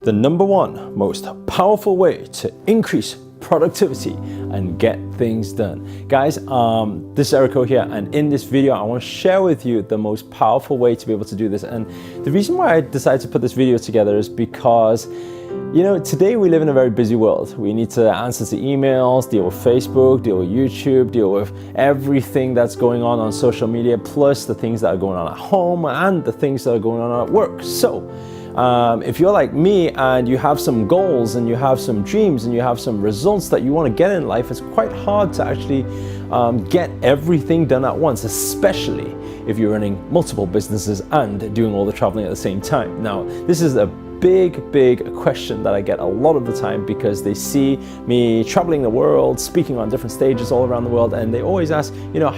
The number one most powerful way to increase productivity and get things done. Guys, this is Erico here, and in this video I want to share with you the most powerful way to be able to do this. And the reason why I decided to put this video together is because today we live in a very busy world. We need to answer to emails, deal with Facebook, deal with YouTube, deal with everything that's going on social media, plus the things that are going on at home and the things that are going on at work. So if you're like me and you have some goals and you have some dreams and you have some results that you want to get in life, it's quite hard to actually get everything done at once, especially if you're running multiple businesses and doing all the traveling at the same time. Now, this is a big question that I get a lot of the time, because they see me traveling the world, speaking on different stages all around the world, and they always ask,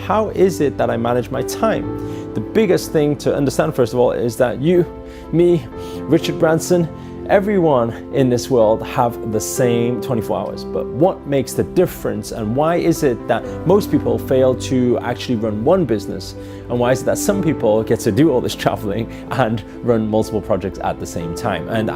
how is it that I manage my time? The biggest thing to understand, first of all, is that you, me, Richard Branson, everyone in this world have the same 24 hours. But what makes the difference, and why is it that most people fail to actually run one business? And why is it that some people get to do all this traveling and run multiple projects at the same time? And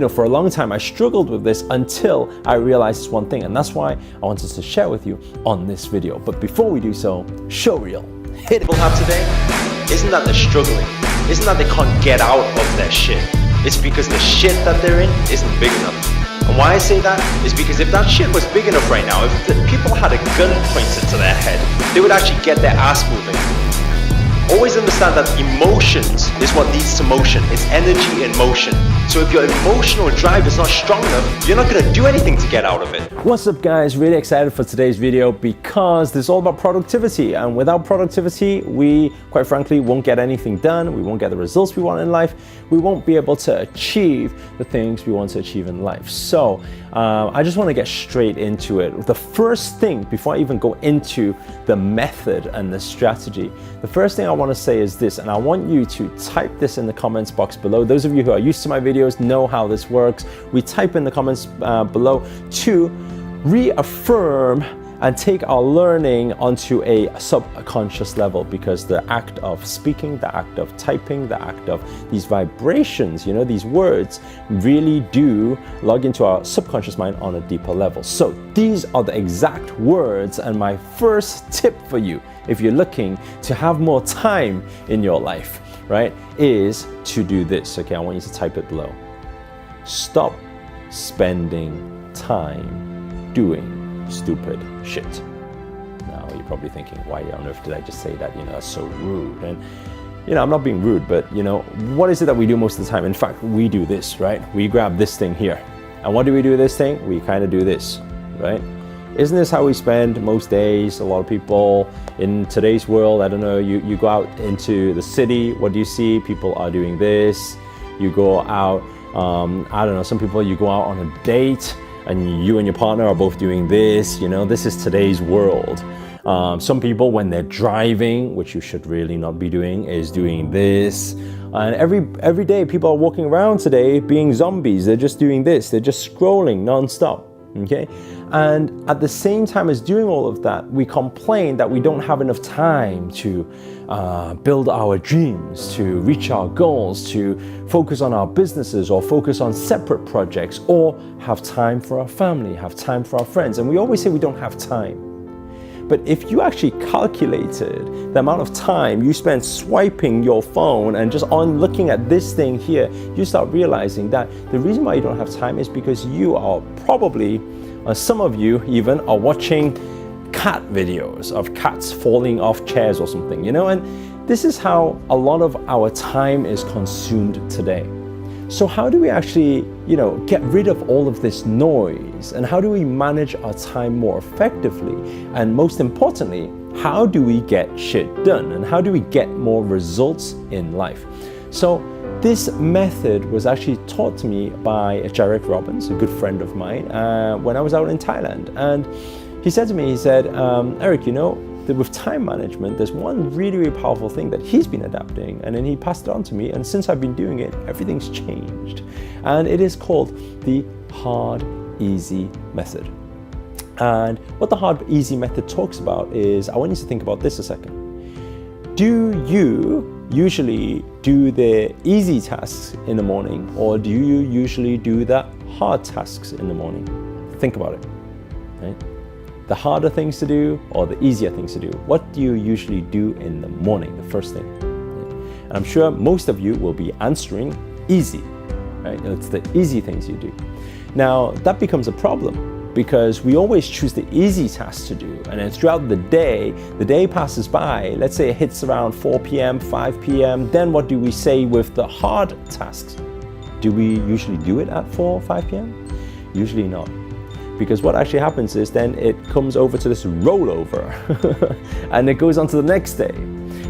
for a long time, I struggled with this until I realized this one thing. And that's why I wanted to share with you on this video. But before we do so, show reel. Hit it. People have today, isn't that they're struggling? Isn't that they can't get out of their shit? It's because the shit that they're in isn't big enough. And why I say that is because if that shit was big enough right now, if the people had a gun pointed to their head, they would actually get their ass moving. Always understand that emotions is what leads to motion. It's energy in motion. So if your emotional drive is not strong enough, you're not going to do anything to get out of it. What's up, guys? Really excited for today's video because this is all about productivity. And without productivity, we quite frankly won't get anything done. We won't get the results we want in life. We won't be able to achieve the things we want to achieve in life. So I just want to get straight into it. The first thing, before I even go into the method and the strategy, the first thing I want to say is this, and I want you to type this in the comments box below. Those of you who are used to my videos know how this works. We type in the comments below to reaffirm and take our learning onto a subconscious level, because the act of speaking, the act of typing, the act of these vibrations, these words really do log into our subconscious mind on a deeper level. So these are the exact words, and my first tip for you, if you're looking to have more time in your life, right, is to do this. Okay, I want you to type it below. Stop spending time doing stupid shit. Now you're probably thinking, why on earth did I just say that? That's so rude. And I'm not being rude, but what is it that we do most of the time? In fact, we do this, right? We grab this thing here. And what do we do with this thing? We kind of do this, right? Isn't this how we spend most days? A lot of people in today's world, I don't know, you go out into the city, what do you see? People are doing this. You go out, I don't know, some people, you go out on a date and you and your partner are both doing this. This is today's world. Some people, when they're driving, which you should really not be doing, is doing this. And every day people are walking around today being zombies. They're just doing this. They're just scrolling nonstop. Okay, and at the same time as doing all of that, we complain that we don't have enough time to build our dreams, to reach our goals, to focus on our businesses, or focus on separate projects, or have time for our family, have time for our friends. And we always say we don't have time. But if you actually calculated the amount of time you spend swiping your phone and just on looking at this thing here, you start realizing that the reason why you don't have time is because you are probably, some of you even, are watching cat videos of cats falling off chairs or something, and this is how a lot of our time is consumed today. So how do we actually, get rid of all of this noise? And how do we manage our time more effectively? And most importantly, how do we get shit done? And how do we get more results in life? So this method was actually taught to me by Jarek Robbins, a good friend of mine, when I was out in Thailand. And he said to me, Eric, that with time management, there's one really powerful thing that he's been adapting, and then he passed it on to me, and since I've been doing it, everything's changed. And it is called the hard, easy method. And what the hard, easy method talks about is, I want you to think about this a second. Do you usually do the easy tasks in the morning, or do you usually do the hard tasks in the morning? Think about it, right? The harder things to do or the easier things to do. What do you usually do in the morning, the first thing? And I'm sure most of you will be answering easy, right? It's the easy things you do. Now, that becomes a problem because we always choose the easy tasks to do. And then throughout the day passes by. Let's say it hits around 4 p.m., 5 p.m. Then what do we say with the hard tasks? Do we usually do it at 4 or 5 p.m.? Usually not. Because what actually happens is then it comes over to this rollover and it goes on to the next day.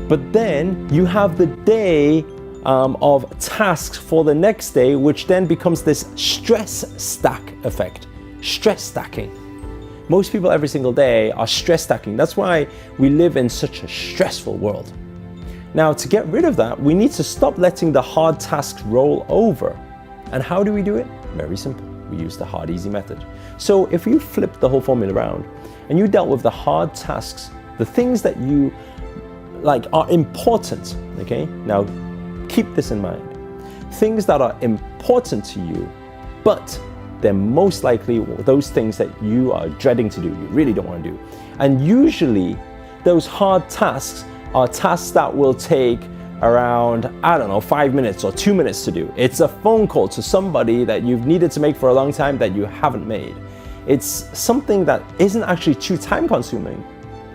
But then you have the day of tasks for the next day, which then becomes this stress stack effect, stress stacking. Most people every single day are stress stacking. That's why we live in such a stressful world. Now, to get rid of that, we need to stop letting the hard tasks roll over. And how do we do it? Very simple. We use the hard easy method. So if you flip the whole formula around and you dealt with the hard tasks, the things that you like are important, okay? Now keep this in mind. Things that are important to you, but they're most likely those things that you are dreading to do, you really don't want to do. And usually those hard tasks are tasks that will take around, 5 minutes or 2 minutes to do. It's a phone call to somebody that you've needed to make for a long time that you haven't made. It's something that isn't actually too time consuming,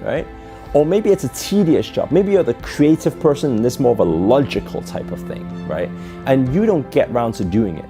right? Or maybe it's a tedious job. Maybe you're the creative person and this is more of a logical type of thing, right? And you don't get around to doing it.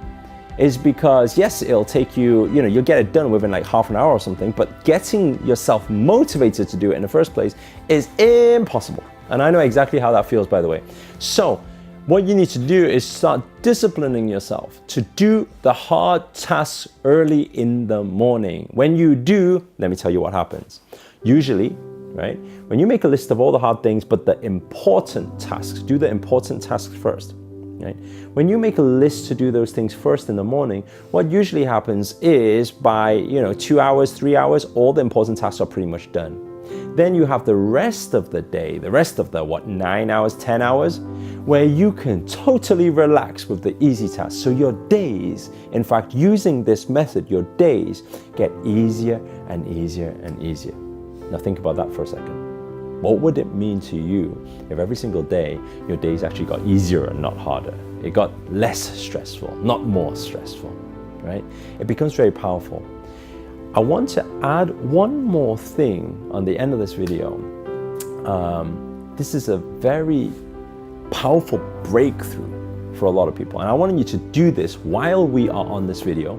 It's because, yes, it'll take you, you'll get it done within like half an hour or something, but getting yourself motivated to do it in the first place is impossible. And I know exactly how that feels, by the way. So what you need to do is start disciplining yourself to do the hard tasks early in the morning. When you do, let me tell you what happens. Usually, right, when you make a list of all the hard things, but the important tasks, do the important tasks first, right? When you make a list to do those things first in the morning, what usually happens is by, 2 hours, 3 hours, all the important tasks are pretty much done. Then you have the rest of the day, the rest of the 9 hours, 10 hours, where you can totally relax with the easy tasks. So your days, in fact, using this method, your days get easier and easier and easier. Now think about that for a second. What would it mean to you if every single day your days actually got easier and not harder? It got less stressful, not more stressful, right? It becomes very powerful. I want to add one more thing on the end of this video. This is a very powerful breakthrough for a lot of people. And I want you to do this while we are on this video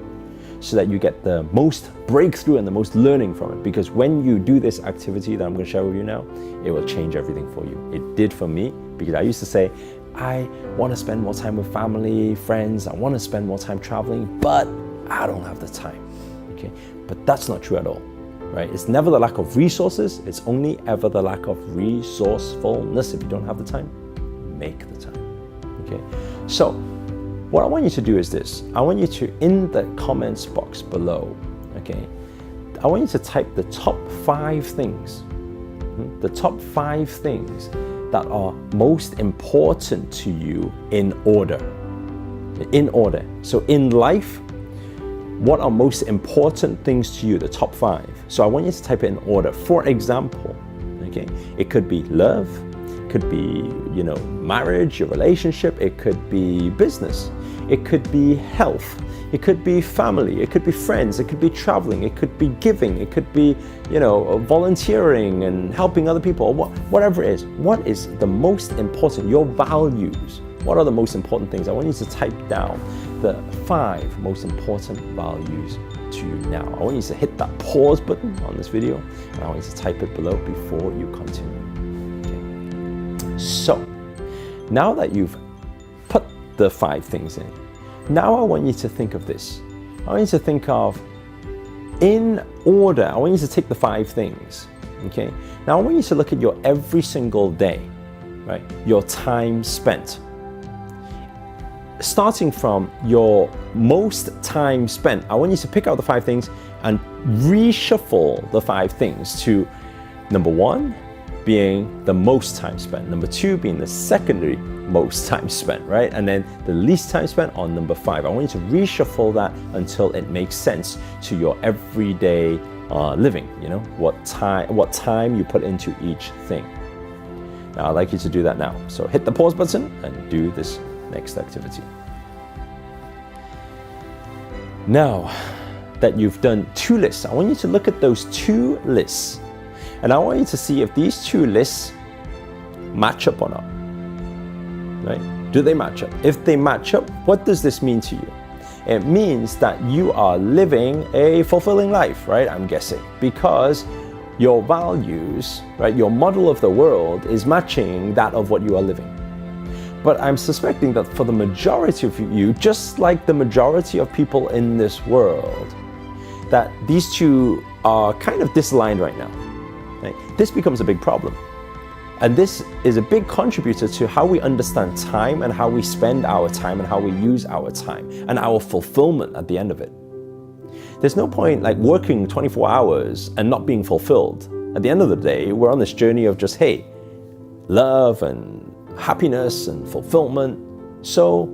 so that you get the most breakthrough and the most learning from it. Because when you do this activity that I'm going to share with you now, it will change everything for you. It did for me, because I used to say, I want to spend more time with family, friends, I want to spend more time traveling, but I don't have the time. Okay? But that's not true at all, right? It's never the lack of resources, it's only ever the lack of resourcefulness. If you don't have the time, make the time, okay? So what I want you to do is this. I want you to, in the comments box below, okay, I want you to type the top 5 things, the top 5 things that are most important to you in order. In order. So in life, what are most important things to you, the top 5. So I want you to type it in order. For example, okay, it could be love, it could be, marriage, your relationship, it could be business, it could be health, it could be family, it could be friends, it could be traveling, it could be giving, it could be, volunteering and helping other people, or whatever it is. What is the most important, your values? What are the most important things? I want you to type down the 5 most important values to you now. I want you to hit that pause button on this video and I want you to type it below before you continue. Okay. So, now that you've put the 5 things in, now I want you to think of this. I want you to think of, in order, I want you to take the 5 things, okay? Now I want you to look at your every single day, right? Your time spent. Starting from your most time spent, I want you to pick out the 5 things and reshuffle the 5 things to number 1, being the most time spent, number 2 being the secondary most time spent, right? And then the least time spent on number 5. I want you to reshuffle that until it makes sense to your everyday living, you know, what time you put into each thing. Now, I'd like you to do that now. So hit the pause button and do this next activity. Now that you've done 2 lists, I want you to look at those 2 lists. And I want you to see if these 2 lists match up or not. Right? Do they match up? If they match up, what does this mean to you? It means that you are living a fulfilling life, right? I'm guessing. Because your values, right, your model of the world is matching that of what you are living. But I'm suspecting that for the majority of you, just like the majority of people in this world, that these 2 are kind of disaligned right now. Right? This becomes a big problem. And this is a big contributor to how we understand time and how we spend our time and how we use our time and our fulfillment at the end of it. There's no point like working 24 hours and not being fulfilled. At the end of the day, we're on this journey of just, hey, love and happiness and fulfillment. So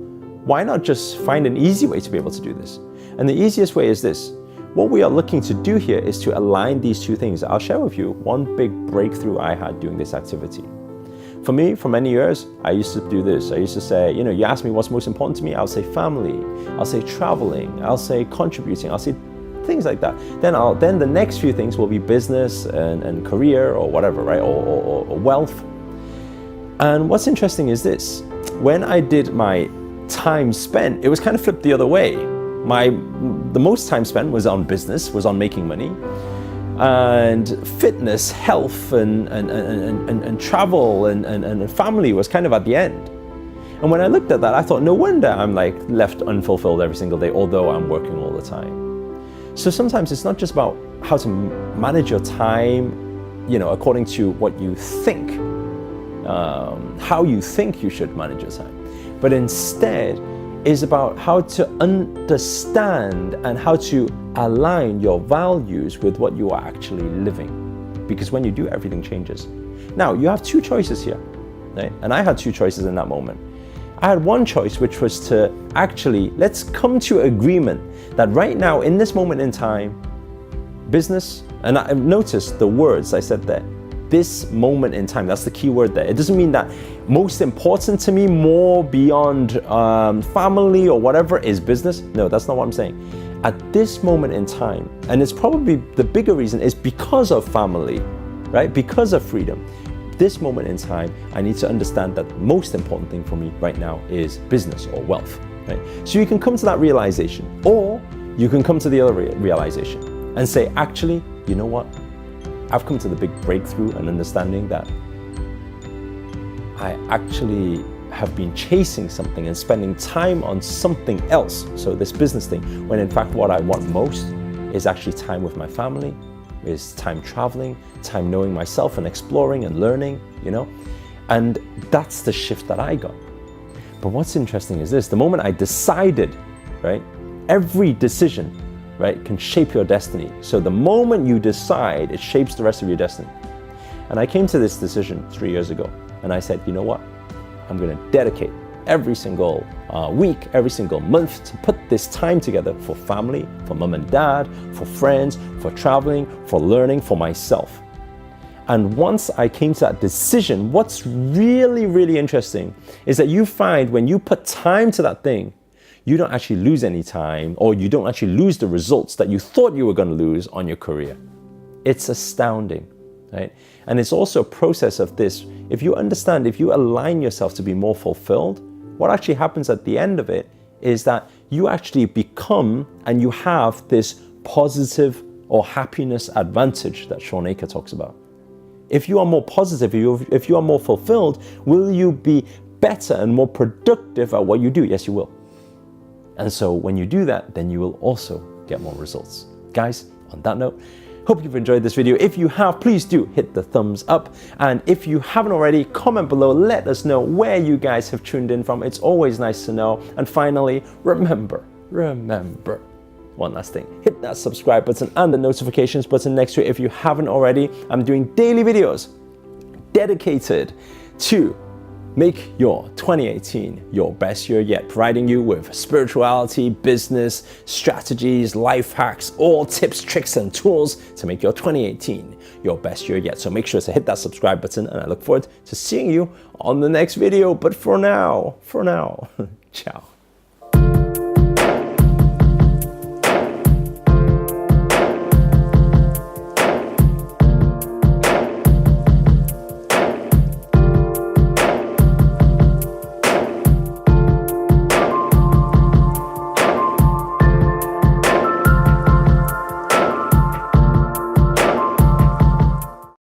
why not just find an easy way to be able to do this? And the easiest way is this. What we are looking to do here is to align these 2 things. I'll share with you one big breakthrough I had doing this activity. For me, for many years, I used to do this. I used to say, you know, you ask me what's most important to me, I'll say family, I'll say traveling, I'll say contributing, I'll say things like that. Then the next few things will be business and career or whatever, right? Or wealth. And what's interesting is this. When I did my time spent, it was kind of flipped the other way. The most time spent was on business, was on making money, and fitness, health, and travel and family was kind of at the end. And when I looked at that, I thought, no wonder I'm like left unfulfilled every single day, although I'm working all the time. So sometimes it's not just about how to manage your time, you know, according to what you think, how you think you should manage your time, but instead is about how to understand and how to align your values with what you are actually living. Because when you do, everything changes. Now, you have 2 choices here, right? And I had 2 choices in that moment. I had one choice, which was to actually, let's come to agreement that right now, in this moment in time, business, and I've noticed the words I said there, this moment in time, that's the key word there. It doesn't mean that most important to me, more beyond family or whatever is business. No, that's not what I'm saying. At this moment in time, and it's probably the bigger reason is because of family, right? Because of freedom. This moment in time, I need to understand that the most important thing for me right now is business or wealth, right? So you can come to that realization, or you can come to the other realization and say, actually, you know what? I've come to the big breakthrough and understanding that I actually have been chasing something and spending time on something else. So this business thing, when in fact what I want most is actually time with my family, is time traveling, time knowing myself and exploring and learning, you know? And that's the shift that I got. But what's interesting is this, the moment I decided, right? Every decision, right, can shape your destiny. So the moment you decide, it shapes the rest of your destiny. And I came to this decision 3 years ago, and I said, you know what? I'm gonna dedicate every single week, every single month to put this time together for family, for mom and dad, for friends, for traveling, for learning, for myself. And once I came to that decision, what's really, really interesting is that you find when you put time to that thing, you don't actually lose any time, or you don't actually lose the results that you thought you were going to lose on your career. It's astounding, right? And it's also a process of this. If you understand, if you align yourself to be more fulfilled, what actually happens at the end of it is that you actually become and you have this positive or happiness advantage that Sean Aker talks about. If you are more positive, if you are more fulfilled, will you be better and more productive at what you do? Yes, you will. And so when you do that, then you will also get more results. Guys, on that note, hope you've enjoyed this video. If you have, please do hit the thumbs up. And if you haven't already, comment below, let us know where you guys have tuned in from. It's always nice to know. And finally, remember, one last thing, hit that subscribe button and the notifications button next to it if you haven't already. I'm doing daily videos, dedicated to make your 2018 your best year yet, providing you with spirituality, business, strategies, life hacks, all tips, tricks, and tools to make your 2018 your best year yet. So make sure to hit that subscribe button, and I look forward to seeing you on the next video. But for now, ciao.